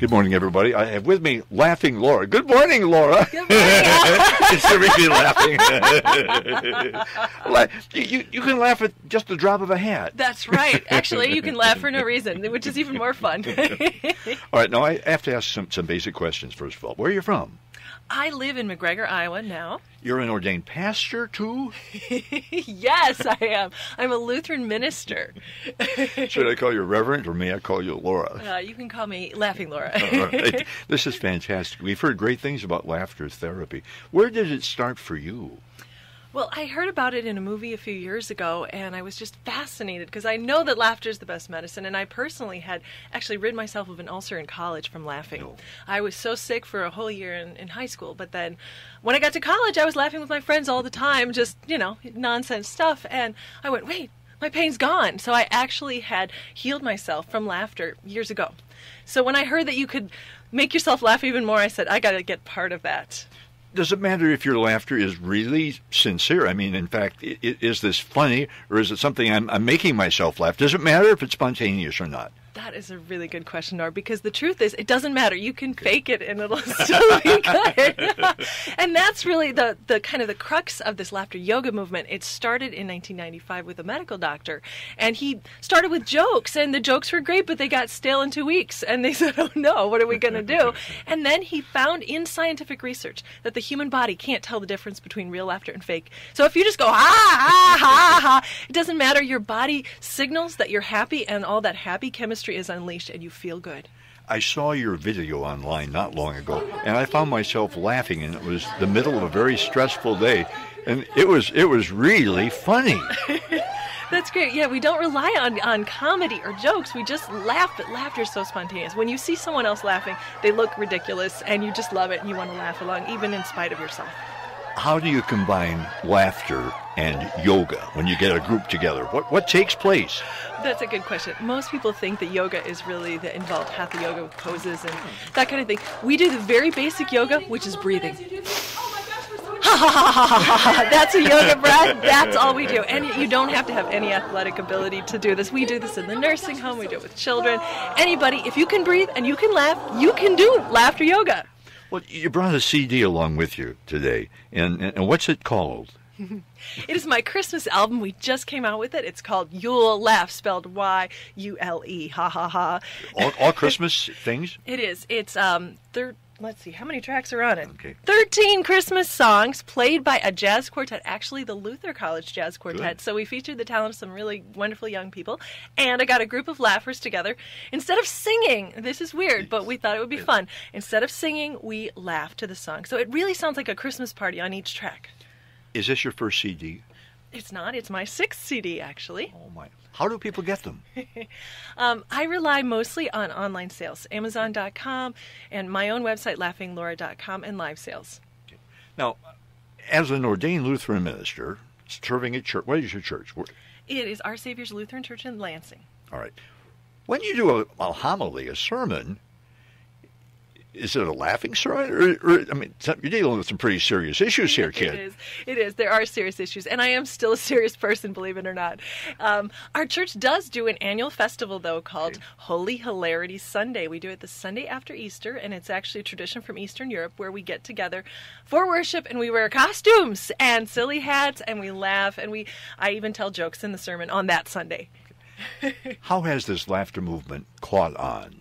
Good morning, everybody. I have with me Laughing Laura. Good morning, Laura. Good morning. It's really laughing. You can laugh at just the drop of a hat. That's right. Actually, you can laugh for no reason, which is even more fun. All right, now I have to ask some basic questions, first of all. Where are you from? I live in McGregor, Iowa now. You're an ordained pastor, too? Yes, I am. I'm a Lutheran minister. Should I call you Reverend, or may I call you Laura? You can call me Laughing Laura. All right. This is fantastic. We've heard great things about laughter therapy. Where did it start for you? Well, I heard about it in a movie a few years ago, and I was just fascinated because I know that laughter is the best medicine, and I personally had actually rid myself of an ulcer in college from laughing. No. I was so sick for a whole year in high school, but then when I got to college, I was laughing with my friends all the time, just, nonsense stuff, and I went, wait, my pain's gone. So I actually had healed myself from laughter years ago. So when I heard that you could make yourself laugh even more, I said, I got to get part of that. Does it matter if your laughter is really sincere? I mean, in fact, is this funny, or is it something I'm making myself laugh? Does it matter if it's spontaneous or not? That is a really good question, Nora, because the truth is, it doesn't matter. You can fake it and it'll still be good. And that's really the kind of the crux of this laughter yoga movement. It started in 1995 with a medical doctor, and he started with jokes, and the jokes were great, but they got stale in 2 weeks, and they said, oh no, what are we going to do? And then he found in scientific research that the human body can't tell the difference between real laughter and fake. So if you just go, ha, ha, ha, ha, it doesn't matter. Your body signals that you're happy, and all that happy chemistry is unleashed, and you feel good. I saw your video online not long ago, and I found myself laughing, and it was the middle of a very stressful day, and it was really funny. That's great. Yeah, we don't rely on comedy or jokes. We just laugh, but laughter is so spontaneous. When you see someone else laughing, they look ridiculous, and you just love it, and you want to laugh along, even in spite of yourself. How do you combine laughter and yoga when you get a group together? What takes place? That's a good question. Most people think that yoga is really the involved hatha yoga with poses and that kind of thing. We do the very basic yoga, which is breathing. Ha ha ha ha ha ha. That's a yoga breath. That's all we do. And you don't have to have any athletic ability to do this. We do this in the nursing home. We do it with children. Anybody, if you can breathe and you can laugh, you can do laughter yoga. Well, you brought a CD along with you today, and what's it called? It is my Christmas album. We just came out with it. It's called You'll Laugh, spelled Y-U-L-E. Ha ha ha. All Christmas things? It is. It's let's see, how many tracks are on it? Okay. 13 Christmas songs played by a jazz quartet, actually the Luther College Jazz Quartet. Good. So we featured the talent of some really wonderful young people, and I got a group of laughers together. Instead of singing, this is weird, but we thought it would be fun. Instead of singing, we laugh to the song. So it really sounds like a Christmas party on each track. Is this your first CD? It's not. It's my 6th CD, actually. Oh, my. How do people get them? I rely mostly on online sales, Amazon.com, and my own website, laughinglaura.com, and live sales. Okay. Now, as an ordained Lutheran minister, serving at church, what is your church? It is Our Savior's Lutheran Church in Lansing. All right. When you do a homily, a sermon, is it a laughing sermon? Or I mean, you're dealing with some pretty serious issues here, kid. It is. There are serious issues, and I am still a serious person, believe it or not. Our church does do an annual festival, though, called Holy Hilarity Sunday. We do it the Sunday after Easter, and it's actually a tradition from Eastern Europe where we get together for worship, and we wear costumes and silly hats, and we laugh, and I even tell jokes in the sermon on that Sunday. How has this laughter movement caught on?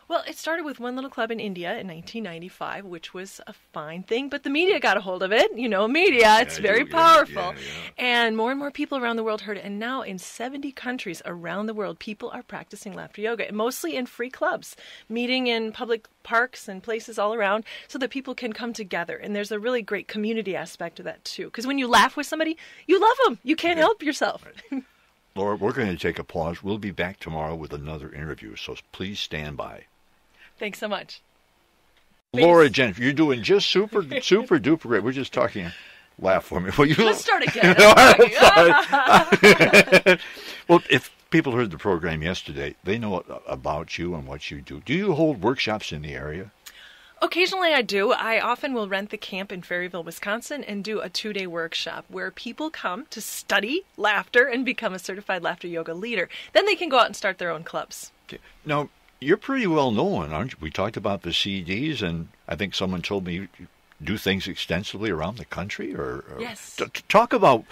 Well, it started with one little club in India in 1995, which was a fine thing, but the media got a hold of it. You know, media, it's very powerful. Yeah. And more people around the world heard it. And now in 70 countries around the world, people are practicing laughter yoga, mostly in free clubs, meeting in public parks and places all around so that people can come together. And there's a really great community aspect to that, too. Because when you laugh with somebody, you love them. You can't help yourself. Right. Laura, we're going to take a pause. We'll be back tomorrow with another interview, so please stand by. Thanks so much. Laura Gentry, you're doing just super duper great. We're just talking. Laugh for me. Well, Let's start again. Well, if people heard the program yesterday, they know about you and what you do. Do you hold workshops in the area? Occasionally I do. I often will rent the camp in Ferryville, Wisconsin, and do a 2-day workshop where people come to study laughter and become a certified laughter yoga leader. Then they can go out and start their own clubs. Okay. Now, You're pretty well known, aren't you? We talked about the CDs, and I think someone told me you do things extensively around the country. Yes. Talk about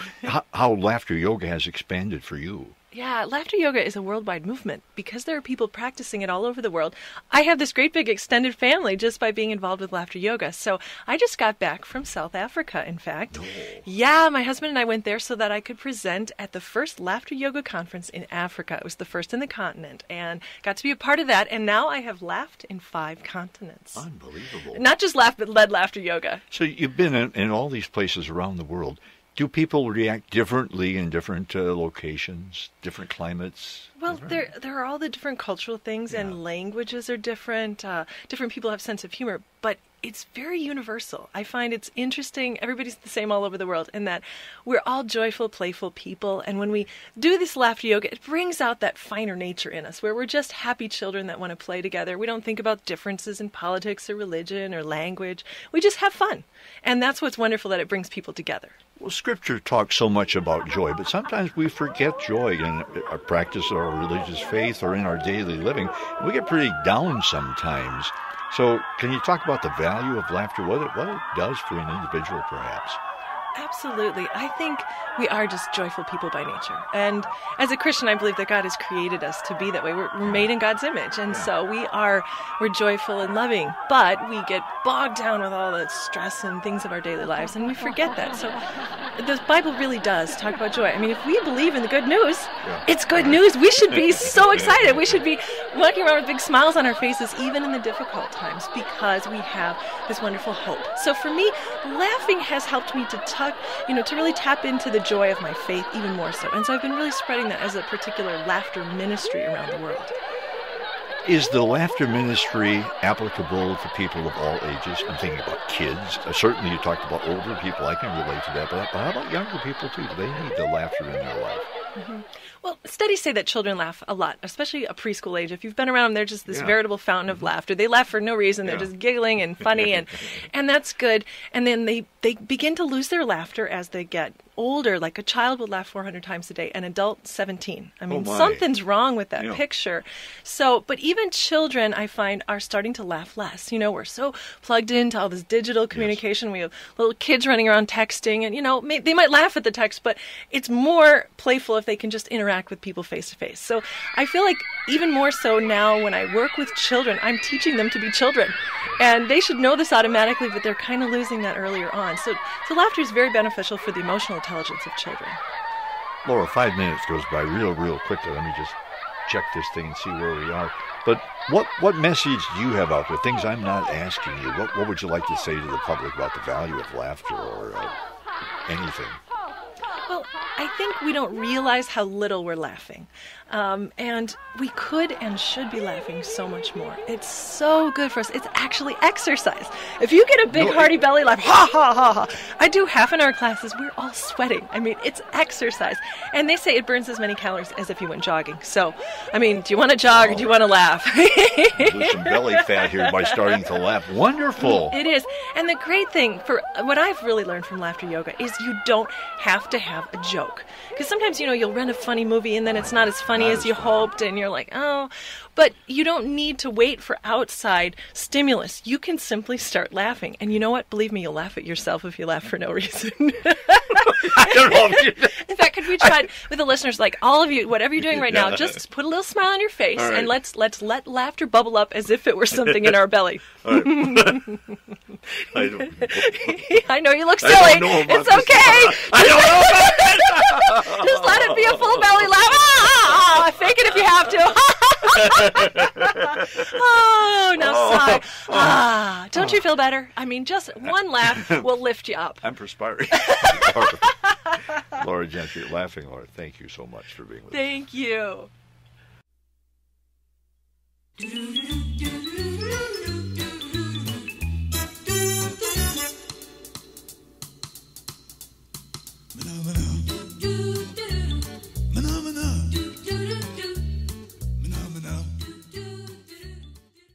how laughter yoga has expanded for you. Yeah, laughter yoga is a worldwide movement because there are people practicing it all over the world. I have this great big extended family just by being involved with laughter yoga. So I just got back from South Africa, in fact. No. Yeah, my husband and I went there so that I could present at the first laughter yoga conference in Africa. It was the first in the continent, and got to be a part of that. And now I have laughed in 5 continents. Unbelievable. Not just laughed, but led laughter yoga. So you've been in all these places around the world. Do people react differently in different locations, different climates? Well, there are all the different cultural things, and languages are different. Different people have sense of humor, but it's very universal. I find it's interesting. Everybody's the same all over the world in that we're all joyful, playful people. And when we do this laughter yoga, it brings out that finer nature in us where we're just happy children that want to play together. We don't think about differences in politics or religion or language. We just have fun. And that's what's wonderful, that it brings people together. Well, Scripture talks so much about joy, but sometimes we forget joy in our practice of our religious faith or in our daily living. We get pretty down sometimes. So can you talk about the value of laughter, what it does for an individual perhaps? Absolutely. I think we are just joyful people by nature. And as a Christian, I believe that God has created us to be that way. We're made in God's image. And so we're joyful and loving, but we get bogged down with all the stress and things of our daily lives, and we forget that. So the Bible really does talk about joy. I mean, if we believe in the good news, it's good news. We should be so excited. We should be walking around with big smiles on our faces, even in the difficult times, because we have this wonderful hope. So for me, laughing has helped me to really tap into the joy of my faith even more so. And so I've been really spreading that as a particular laughter ministry around the world. Is the laughter ministry applicable to people of all ages? I'm thinking about kids. Certainly you talked about older people. I can relate to that. But how about younger people too? Do they need the laughter in their life? Mm-hmm. Well, studies say that children laugh a lot, especially a preschool age. If you've been around them, they're just this veritable fountain of laughter. They laugh for no reason. They're just giggling and funny, and that's good. And then they begin to lose their laughter as they get older. Like a child would laugh 400 times a day, an adult 17. I mean, something's wrong with that picture. So, but even children, I find, are starting to laugh less. We're so plugged into all this digital communication. We have little kids running around texting, and, they might laugh at the text, but it's more playful if they can just interact with people face to face. So I feel like even more so now when I work with children, I'm teaching them to be children. And they should know this automatically, but they're kind of losing that earlier on. So laughter is very beneficial for the emotional intelligence of children. Laura, 5 minutes goes by real quickly. Let me just check this thing and see where we are. But what message do you have out there? Things I'm not asking you. What would you like to say to the public about the value of laughter or anything? Well, I think we don't realize how little we're laughing. And we could and should be laughing so much more. It's so good for us. It's actually exercise. If you get a big hearty belly laugh, ha, ha, ha, ha. I do half-an-hour classes. We're all sweating. I mean, it's exercise. And they say it burns as many calories as if you went jogging. So, I mean, do you want to jog or do you want to laugh? Lose some belly fat here by starting to laugh. Wonderful. It is. And the great thing, for what I've really learned from laughter yoga, is you don't have to have a joke. Because sometimes, you'll rent a funny movie and then it's not as funny as you hoped, and you're like, oh. But you don't need to wait for outside stimulus. You can simply start laughing. And you know what? Believe me, you'll laugh at yourself if you laugh for no reason. I don't know if you... In fact, could we try with the listeners, like all of you, whatever you're doing right now, just put a little smile on your face, and let's let laughter bubble up as if it were something in our belly. All right. I know you look silly. It's okay. I don't know about that. Just let it be a full belly laugh. Fake it if you have to. Oh, now sigh. Don't you feel better? I mean, just one laugh will lift you up. I'm perspiring. Laura Gentry, Laughing Laura, thank you so much for being with us. Thank you.